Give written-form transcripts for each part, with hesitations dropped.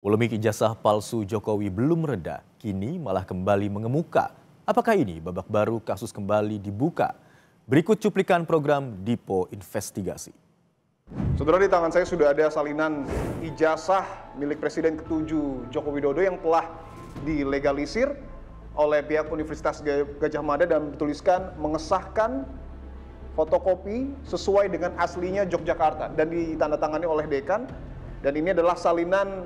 Polemik ijazah palsu Jokowi belum reda, kini malah kembali mengemuka. Apakah ini babak baru kasus kembali dibuka? Berikut cuplikan program Dipo Investigasi. Saudara, di tangan saya sudah ada salinan ijazah milik Presiden ke-7 Joko Widodo yang telah dilegalisir oleh pihak Universitas Gadjah Mada dan bertuliskan mengesahkan fotokopi sesuai dengan aslinya Yogyakarta dan ditandatangani oleh dekan. Dan ini adalah salinan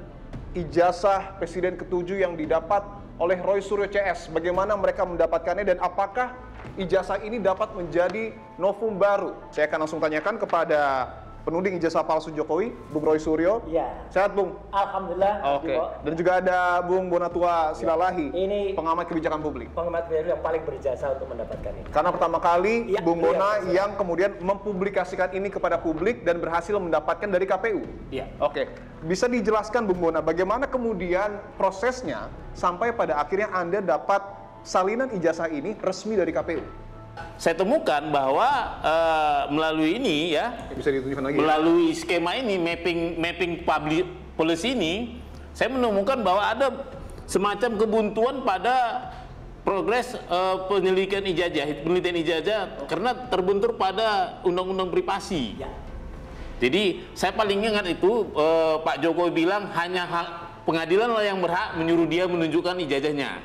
ijazah Presiden ke-7 yang didapat oleh Roy Suryo CS. Bagaimana mereka mendapatkannya dan apakah ijazah ini dapat menjadi novum baru? Saya akan langsung tanyakan kepada penuding ijazah palsu Jokowi, Bung Roy Suryo. Iya. Sehat, Bung? Alhamdulillah. Oke. Dan juga ada Bung Bonatua Silalahi, ini pengamat kebijakan publik. Pengamat kebijakan yang paling berjasa untuk mendapatkan ini. Karena pertama kali Ya, Bung Bona iya, yang kemudian mempublikasikan ini kepada publik dan berhasil mendapatkan dari KPU. Iya. Oke. Bisa dijelaskan Bung Bona bagaimana kemudian prosesnya sampai pada akhirnya Anda dapat salinan ijazah ini resmi dari KPU? Saya temukan bahwa melalui ini ya, Bisa ditunjukkan lagi. melalui skema ini mapping public policy ini, saya menemukan bahwa ada semacam kebuntuan pada progres penelitian ijazah karena terbentur pada undang-undang privasi. Ya. Jadi saya paling ingat itu Pak Jokowi bilang hanya pengadilan lah yang berhak menyuruh dia menunjukkan ijazahnya.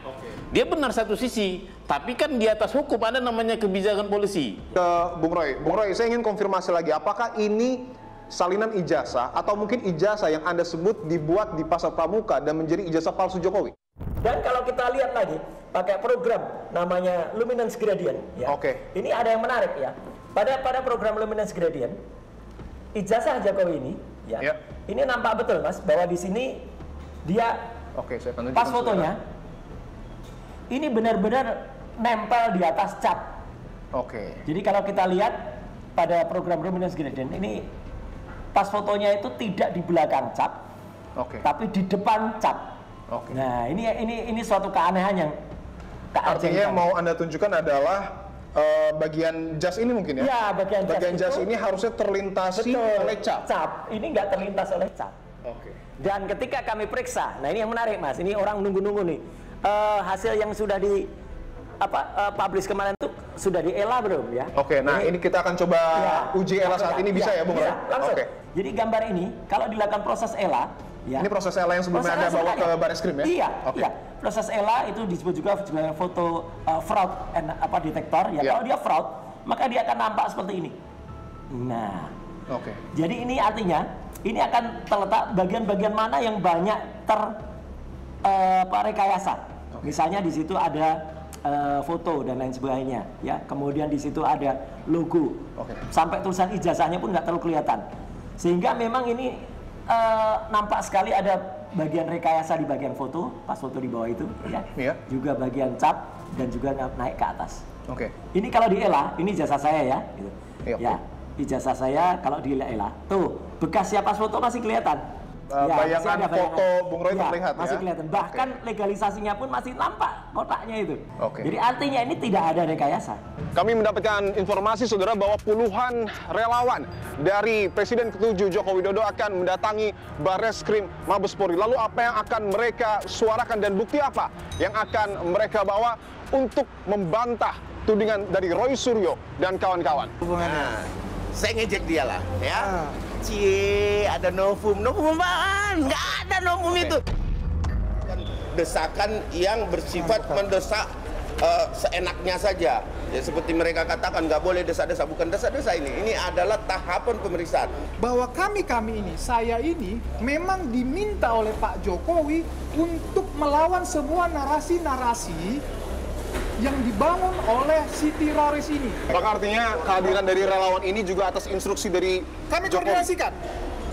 Dia benar satu sisi, tapi kan di atas hukum ada namanya kebijakan polisi. Ke Bung Roy, saya ingin konfirmasi lagi, apakah ini salinan ijazah atau mungkin ijazah yang Anda sebut dibuat di Pasar Pramuka dan menjadi ijazah palsu Jokowi? Dan kalau kita lihat lagi, pakai program namanya Luminance Gradient, ya. Oke. Ini ada yang menarik ya. Pada program Luminance Gradient, ijazah Jokowi ini, ya. Ya. Ini nampak betul, Mas, bahwa di sini dia Oke, saya akan tunjukkan pas fotonya, ini benar-benar nempel di atas cat. Oke. Jadi kalau kita lihat pada program Luminance Gradient ini pas fotonya itu tidak di belakang cat, Oke. tapi di depan cat. Oke. Nah, ini suatu keanehan yang Artinya yang mau Anda tunjukkan adalah bagian jas ini mungkin ya? Ya, bagian jas itu, ini harusnya terlintasi oleh cat. Cap. Ini nggak terlintas oleh cat. Oke. Dan ketika kami periksa, nah ini yang menarik, Mas. Ini orang nunggu-nunggu nih. Hasil yang sudah di publish kemarin itu sudah di ELA belum ya? Oke, nah ini kita akan coba uji ELA saat ini, bisa ya, Bung? Bisa, langsung. Oke. Jadi gambar ini kalau dilakukan proses ELA, ya. Ini proses ELA yang sebelumnya Anda bawa ke Barreskrim ya? Iya, Oke. iya. Proses ELA itu disebut juga sebagai foto fraud detektor. Ya, Iya. kalau dia fraud, maka dia akan nampak seperti ini. Nah, Oke. jadi ini artinya ini akan terletak bagian-bagian mana yang banyak rekayasa. Misalnya di situ ada foto dan lain sebagainya, ya. Kemudian di situ ada logo. Oke. Sampai tulisan ijazahnya pun nggak terlalu kelihatan. Sehingga memang ini nampak sekali ada bagian rekayasa di bagian foto, pas foto di bawah itu, ya. Iya. Juga bagian cap dan juga naik ke atas. Oke. Ini kalau di ELA, ini ijazah saya ya. Gitu. Iya. Ya, ijazah saya kalau di ELA. Tuh, bekasnya pas foto masih kelihatan. Bayangan masih ada foto Bung Roy terlihat ya? masih kelihatan. Bahkan legalisasinya pun masih nampak kotaknya itu. Oke. Jadi artinya ini tidak ada rekayasa. Kami mendapatkan informasi, saudara, bahwa puluhan relawan dari Presiden ke-7 Joko Widodo akan mendatangi Barreskrim Mabes Polri. Lalu apa yang akan mereka suarakan dan bukti apa yang akan mereka bawa untuk membantah tudingan dari Roy Suryo dan kawan-kawan? Nah, saya ngejek dia lah, ya. Cie, ada novum apaan? Nggak ada novum itu. Desakan yang bersifat mendesak seenaknya saja. Ya, seperti mereka katakan, nggak boleh desa-desa. Bukan desa-desa ini. Ini adalah tahapan pemeriksaan. Bahwa kami ini, saya ini memang diminta oleh Pak Jokowi untuk melawan semua narasi-narasi yang dibangun oleh si teroris ini. Apakah artinya kehadiran dari relawan ini juga atas instruksi dari Kami Jokowi? koordinasikan.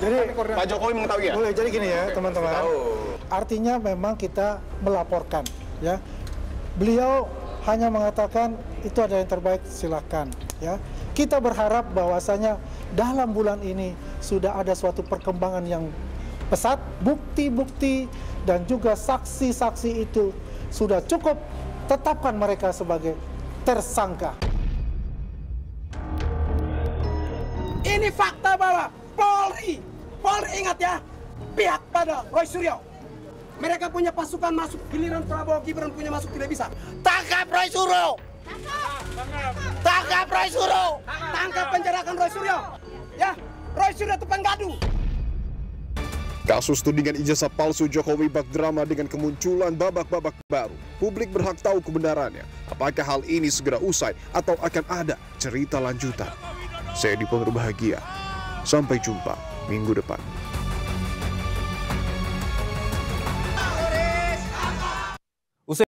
Jadi Pak Jokowi mengetahui ya? boleh jadi gini ya, teman-teman. Tahu. Artinya memang kita melaporkan, ya. Beliau hanya mengatakan itu ada yang terbaik, silakan, ya. Kita berharap bahwasanya dalam bulan ini sudah ada suatu perkembangan yang pesat, bukti-bukti dan juga saksi-saksi itu sudah cukup, tetapkan mereka sebagai tersangka. Ini fakta bahwa Polri ingat ya, pihak pada Roy Suryo Mereka punya pasukan masuk, giliran Prabowo Gibran punya masuk tidak bisa. Tangkap Roy Suryo! Tangkap Roy Suryo! Tangkap penjarakan Roy Suryo! Ya, Roy Suryo itu penggadu! Kasus tudingan ijazah palsu Jokowi bak drama dengan kemunculan babak-babak baru. Publik berhak tahu kebenarannya. Apakah hal ini segera usai atau akan ada cerita lanjutan? Saya Dipo Bahagia. Sampai jumpa minggu depan.